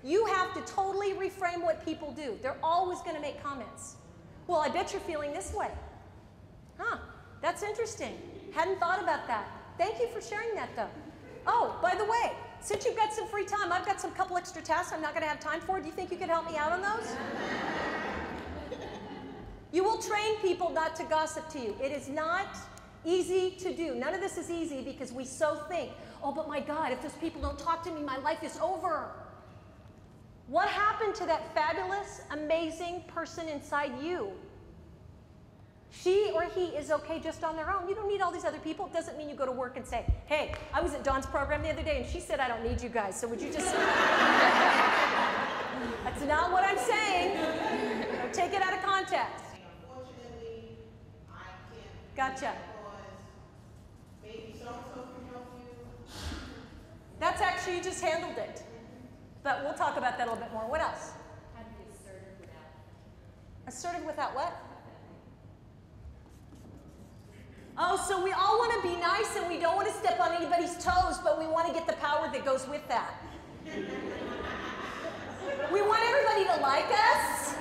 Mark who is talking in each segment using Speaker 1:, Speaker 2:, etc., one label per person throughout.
Speaker 1: You have to totally reframe what people do. They're always going to make comments. Well, I bet you're feeling this way. Huh, that's interesting. Hadn't thought about that. Thank you for sharing that, though. Oh, by the way, since you've got some free time, I've got some couple extra tasks I'm not going to have time for. Do you think you could help me out on those? You will train people not to gossip to you. It is not easy to do. None of this is easy because we so think, oh, but my God, if those people don't talk to me, my life is over. What happened to that fabulous, amazing person inside you? She or he is okay just on their own. You don't need all these other people. It doesn't mean you go to work and say, hey, I was at Dawn's program the other day and she said I don't need you guys, so would you just... That's not what I'm saying. Don't take it out of context.
Speaker 2: Unfortunately, I can't.
Speaker 1: Gotcha.
Speaker 2: Because maybe so-and-so can help you.
Speaker 1: That's actually, you just handled it. But we'll talk about that a little bit more. What else?
Speaker 3: How to be assertive without...
Speaker 1: Assertive without what? Oh, so we all want to be nice and we don't want to step on anybody's toes, but we want to get the power that goes with that. We want everybody to like us.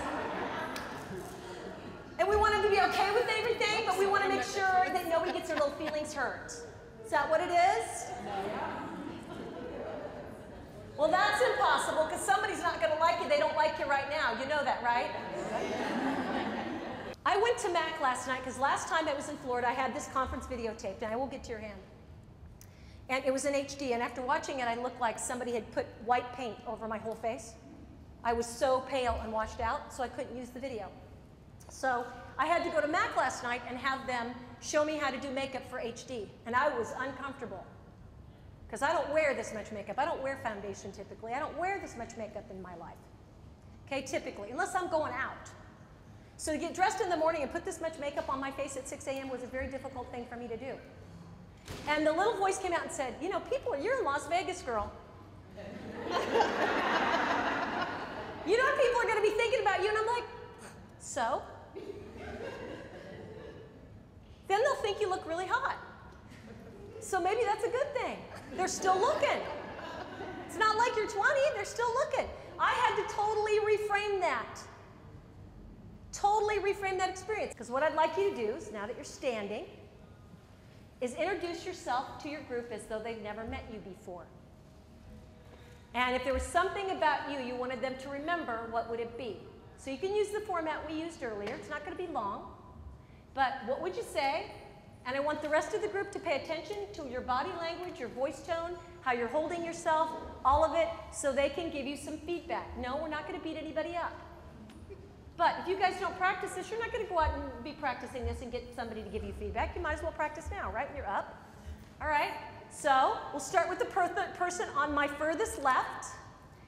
Speaker 1: And we want them to be okay with everything, but we want to make sure that nobody gets their little feelings hurt. Is that what it is? Well, that's impossible because somebody's not going to like you. They don't like you right now. You know that, right? I went to Mac last night because last time I was in Florida, I had this conference videotaped, and I will get to your hand. And it was in HD, and after watching it, I looked like somebody had put white paint over my whole face. I was so pale and washed out, so I couldn't use the video. So I had to go to Mac last night and have them show me how to do makeup for HD, and I was uncomfortable. Because I don't wear this much makeup. I don't wear foundation typically. I don't wear this much makeup in my life. Okay, typically, unless I'm going out. So to get dressed in the morning and put this much makeup on my face at 6 a.m. was a very difficult thing for me to do. And the little voice came out and said, you know, you're in Las Vegas, girl. You know people are going to be thinking about you, and I'm like, so? Then they'll think you look really hot. So maybe that's a good thing. They're still looking. It's not like you're 20, they're still looking. I had to totally reframe that. Totally reframe that experience. Because what I'd like you to do is, now that you're standing, is introduce yourself to your group as though they've never met you before. And if there was something about you wanted them to remember, what would it be? So you can use the format we used earlier. It's not going to be long. But what would you say? And I want the rest of the group to pay attention to your body language, your voice tone, how you're holding yourself, all of it, so they can give you some feedback. No, we're not going to beat anybody up. But if you guys don't practice this, you're not going to go out and be practicing this and get somebody to give you feedback. You might as well practice now, right? You're up. All right. So we'll start with the person on my furthest left.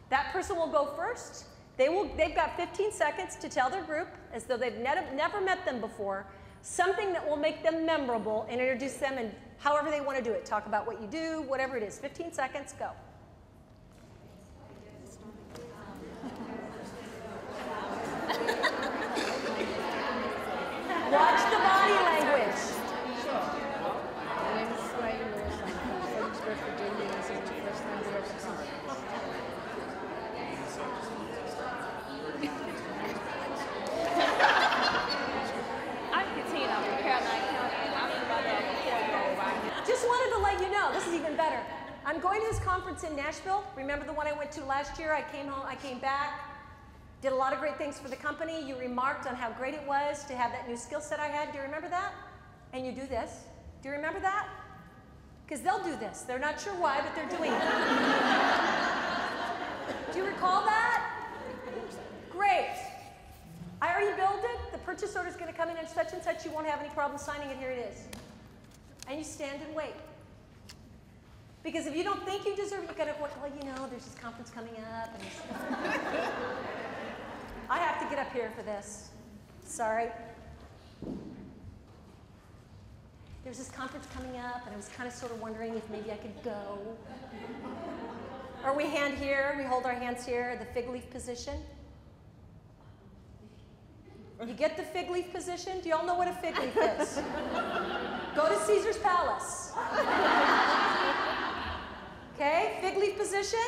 Speaker 1: That person will go first. They've got 15 seconds to tell their group, as though they've never met them before, something that will make them memorable and introduce them and however they want to do it. Talk about what you do, whatever it is. 15 seconds, go. Watch the body language. Just wanted to let you know, this is even better. I'm going to this conference in Nashville. Remember the one I went to last year? I came home, I came back. Did a lot of great things for the company. You remarked on how great it was to have that new skill set I had. Do you remember that? And you do this. Do you remember that? Because they'll do this. They're not sure why, but they're doing it. Do you recall that? Great. I already billed it. The purchase order is going to come in and such. You won't have any problem signing it. Here it is. And you stand and wait. Because if you don't think you deserve it, you've got to, well, you know, there's this conference coming up. And I have to get up here for this. Sorry. There's this conference coming up, and I was kind of sort of wondering if maybe I could go. Or we hand here, we hold our hands here, the fig leaf position. You get the fig leaf position? Do you all know what a fig leaf is? Go to Caesar's Palace. Okay, fig leaf position.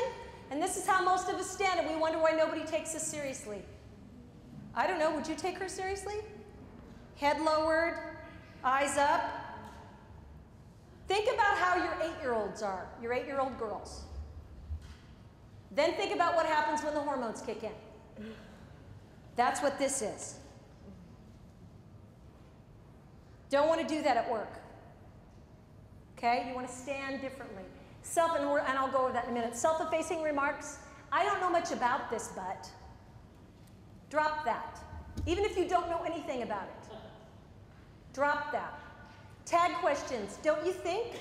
Speaker 1: And this is how most of us stand, and we wonder why nobody takes us seriously. I don't know, would you take her seriously? Head lowered, eyes up. Think about how your 8-year-olds are, your 8-year-old girls. Then think about what happens when the hormones kick in. That's what this is. Don't want to do that at work. Okay? You want to stand differently. And I'll go over that in a minute. Self-effacing remarks. I don't know much about this, but drop that. Even if you don't know anything about it. Drop that. Tag questions. Don't you think?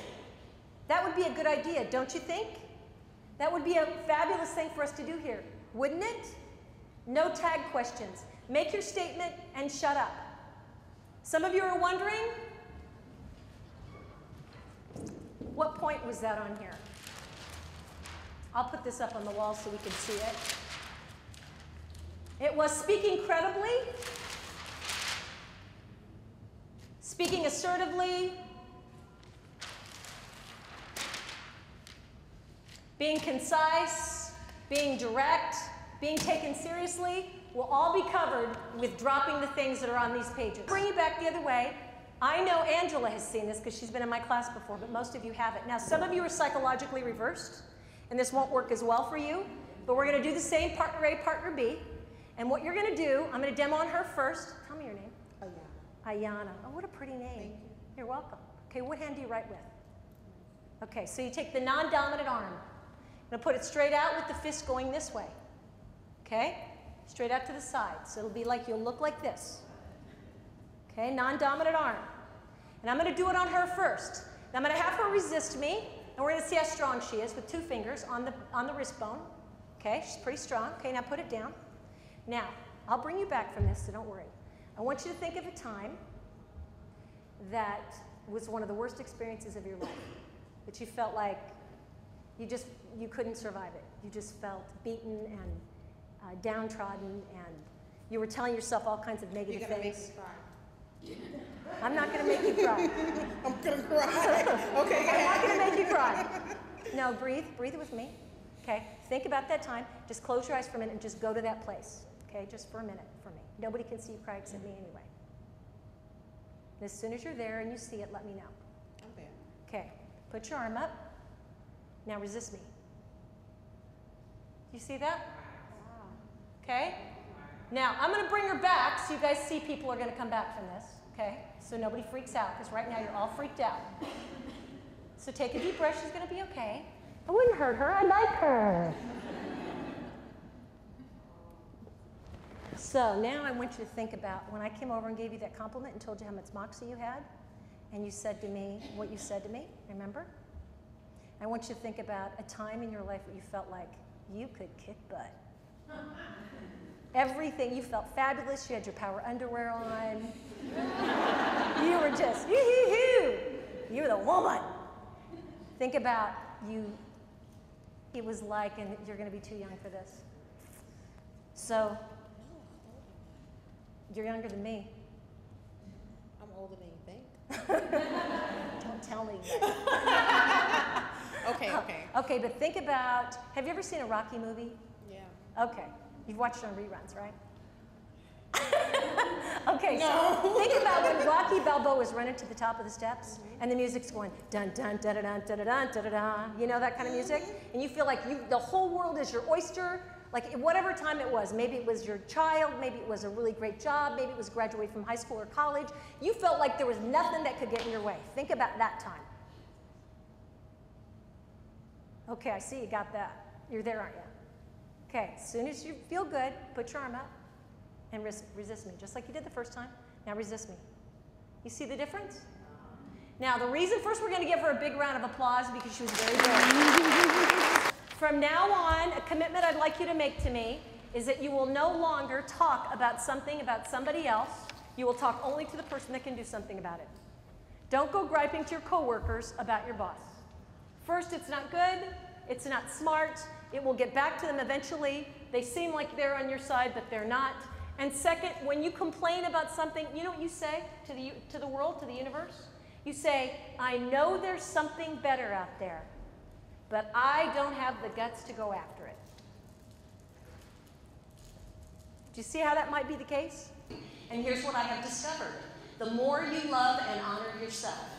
Speaker 1: That would be a good idea, don't you think? That would be a fabulous thing for us to do here, wouldn't it? No tag questions. Make your statement and shut up. Some of you are wondering, what point was that on here? I'll put this up on the wall so we can see it. It was speaking credibly, speaking assertively, being concise, being direct, being taken seriously, will all be covered with dropping the things that are on these pages. Bring you back the other way. I know Angela has seen this because she's been in my class before, but most of you haven't. Now, some of you are psychologically reversed, and this won't work as well for you, but we're going to do the same, partner A, partner B. And what you're going to do, I'm going to demo on her first. Tell me your name. Ayana. Oh, what a pretty name.
Speaker 2: Thank you.
Speaker 1: You're welcome. Okay, what hand do you write with? Okay, so you take the non-dominant arm. I'm going to put it straight out with the fist going this way. Okay? Straight out to the side. So it'll be like, you'll look like this. Okay, non-dominant arm. And I'm going to do it on her first. Now I'm going to have her resist me, and we're going to see how strong she is with 2 fingers on the wrist bone. Okay, she's pretty strong. Okay, now put it down. Now, I'll bring you back from this, so don't worry. I want you to think of a time that was one of the worst experiences of your life, that you felt like you couldn't survive it. You just felt beaten and downtrodden, and you were telling yourself all kinds of negative
Speaker 2: You're gonna
Speaker 1: things.
Speaker 2: make me cry.
Speaker 1: I'm not going to make you cry.
Speaker 2: I'm gonna cry. Okay.
Speaker 1: I'm not going to make you cry. No, breathe. Breathe with me. Okay? Think about that time. Just close your eyes for a minute and just go to that place. Okay? Just for a minute for me. Nobody can see you cry except me anyway. And as soon as you're there and you see it, let me know.
Speaker 2: I'm there.
Speaker 1: Okay. Put your arm up. Now resist me. You see that? Okay? Now, I'm going to bring her back so you guys see people are going to come back from this. Okay? So nobody freaks out, because right now you're all freaked out. So take a deep breath. She's going to be okay. I wouldn't hurt her. I like her. So now I want you to think about when I came over and gave you that compliment and told you how much moxie you had, and you said to me what you said to me, remember? I want you to think about a time in your life where you felt like you could kick butt. Everything, you felt fabulous, you had your power underwear on. You were just, hoo-hoo-hoo. You were the woman. Think about you, it was like, and you're going to be too young for this. So, you're younger than me.
Speaker 2: I'm older than you think.
Speaker 1: Don't tell me.
Speaker 2: Okay.
Speaker 1: Okay, but think about, have you ever seen a Rocky movie?
Speaker 2: Yeah.
Speaker 1: Okay, you've watched it on reruns, right? Okay,
Speaker 2: No.
Speaker 1: so think about when Rocky Balboa was running to the top of the steps, and the music's going dun dun dun dun dun dun dun dun dun. You know that kind of music, and you feel like the whole world is your oyster. Like whatever time it was, maybe it was your child, maybe it was a really great job, maybe it was graduating from high school or college. You felt like there was nothing that could get in your way. Think about that time. Okay, I see you got that. You're there, aren't you? Okay, as soon as you feel good, put your arm up and resist me, just like you did the first time. Now resist me. You see the difference? Now, the reason, first we're going to give her a big round of applause because she was very good. From now on, a commitment I'd like you to make to me is that you will no longer talk about something about somebody else. You will talk only to the person that can do something about it. Don't go griping to your coworkers about your boss. First, it's not good. It's not smart. It will get back to them eventually. They seem like they're on your side, but they're not. And second, when you complain about something, you know what you say to the world, to the universe? You say, I know there's something better out there, but I don't have the guts to go after it. Do you see how that might be the case? And here's what I have discovered. The more you love and honor yourself,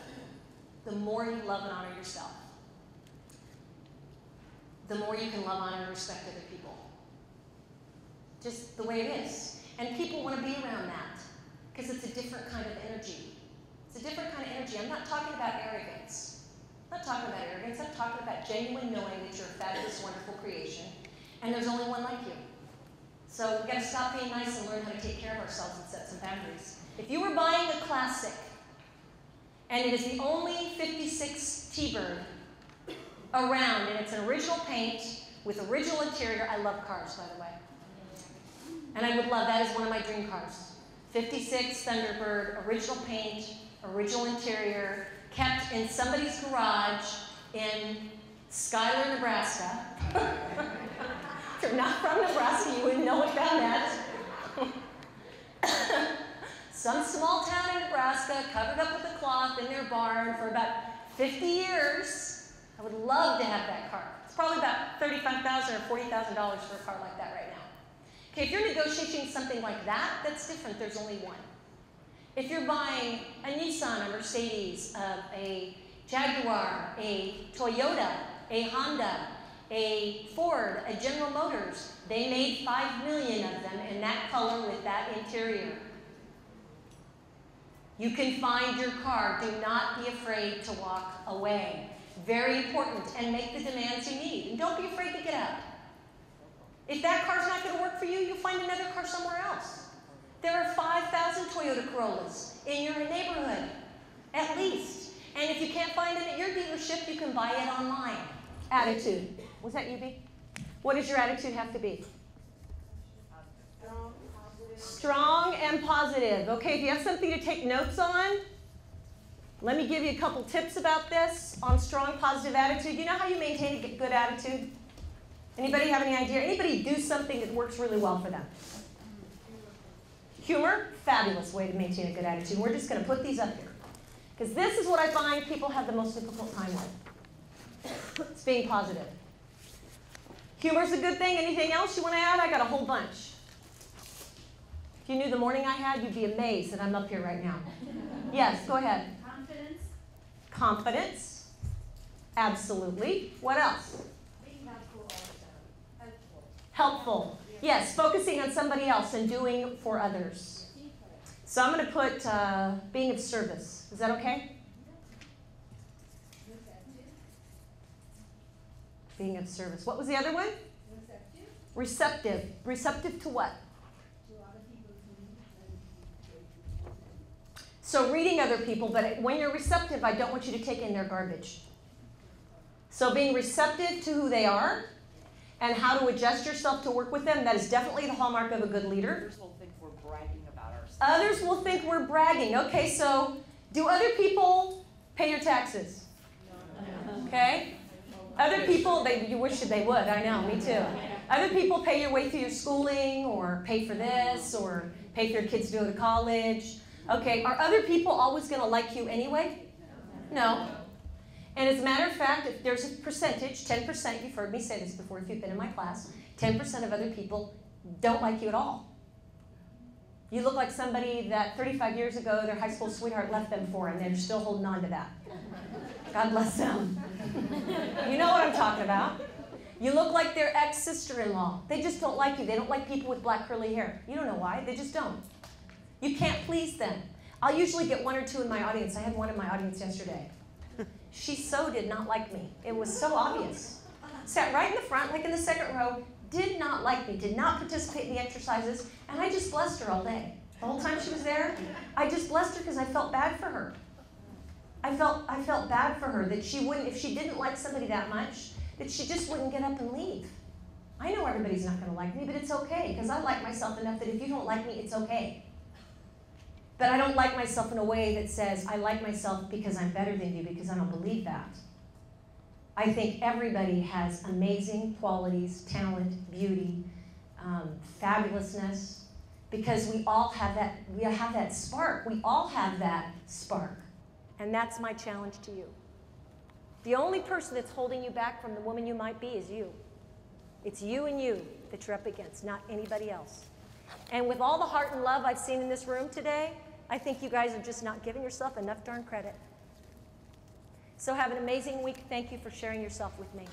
Speaker 1: the more you love and honor yourself, the more you can love, honor, and respect other people. Just the way it is. And people want to be around that because it's a different kind of energy. It's a different kind of energy. I'm not talking about arrogance. I'm not talking about arrogance. I'm talking about genuine knowing that you're a fabulous, wonderful creation, and there's only one like you. So we've got to stop being nice and learn how to take care of ourselves and set some boundaries. If you were buying a classic, and it is the only 56 T-Bird around, and it's an original paint with original interior. I love cars, by the way. And I would love, that is one of my dream cars. 56 Thunderbird, original paint, original interior, kept in somebody's garage in Schuyler, Nebraska. If you're not from Nebraska, you wouldn't know about that. Some small town in Nebraska, covered up with a cloth in their barn for about 50 years. I would love to have that car. It's probably about $35,000 or $40,000 for a car like that right now. Okay, if you're negotiating something like that, that's different. There's only one. If you're buying a Nissan, a Mercedes, a Jaguar, a Toyota, a Honda, a Ford, a General Motors, they made 5 million of them in that color with that interior. You can find your car. Do not be afraid to walk away. Very important. And make the demands you need. And don't be afraid to get out. If that car's not going to work for you, you'll find another car somewhere else. There are 5,000 Toyota Corollas in your neighborhood, at least. And if you can't find it at your dealership, you can buy it online. Attitude. Was that you, B? What does your attitude have to be? Strong and positive. Okay, if you have something to take notes on, let me give you a couple tips about this on strong, positive attitude. You know how you maintain a good attitude? Anybody have any idea? Anybody do something that works really well for them? Humor, fabulous way to maintain a good attitude. We're just going to put these up here. Because this is what I find people have the most difficult time with. It's being positive. Humor's a good thing. Anything else you want to add? I got a whole bunch. If you knew the morning I had, you'd be amazed that I'm up here right now. Yes, go ahead.
Speaker 3: Confidence.
Speaker 1: Confidence. Absolutely. What else?
Speaker 3: Being helpful also. Helpful.
Speaker 1: Helpful. Yes, focusing on somebody else and doing for others. So I'm going to put being of service. Is that okay? Being of service. What was the other one? Receptive. Receptive to what? So reading other people, but when you're receptive, I don't want you to take in their garbage. So being receptive to who they are and how to adjust yourself to work with them, that is definitely the hallmark of a good leader.
Speaker 4: Others will think we're bragging about ourselves.
Speaker 1: Others will think we're bragging. Okay, so do other people pay your taxes? Okay? Other people, you wish they would. I know, me too. Other people pay your way through your schooling or pay for this or pay for your kids to go to college. Okay, are other people always going to like you anyway? No. And as a matter of fact, if there's a percentage, 10%, you've heard me say this before if you've been in my class, 10% of other people don't like you at all. You look like somebody that 35 years ago their high school sweetheart left them for and they're still holding on to that. God bless them. You know what I'm talking about. You look like their ex-sister-in-law. They just don't like you. They don't like people with black curly hair. You don't know why. They just don't. You can't please them. I'll usually get one or two in my audience. I had one in my audience yesterday. She so did not like me. It was so obvious. Sat right in the front, like in the second row, did not like me, did not participate in the exercises, and I just blessed her all day. The whole time she was there, I just blessed her because I felt bad for her. I felt bad for her that she wouldn't, if she didn't like somebody that much, that she just wouldn't get up and leave. I know everybody's not going to like me, but it's okay because I like myself enough that if you don't like me, it's okay. But I don't like myself in a way that says I like myself because I'm better than you, because I don't believe that. I think everybody has amazing qualities, talent, beauty, fabulousness, because we all have that. We have that spark. We all have that spark, and that's my challenge to you. The only person that's holding you back from the woman you might be is you. It's you and you that you're up against, not anybody else. And with all the heart and love I've seen in this room today, I think you guys are just not giving yourself enough darn credit. So have an amazing week. Thank you for sharing yourself with me.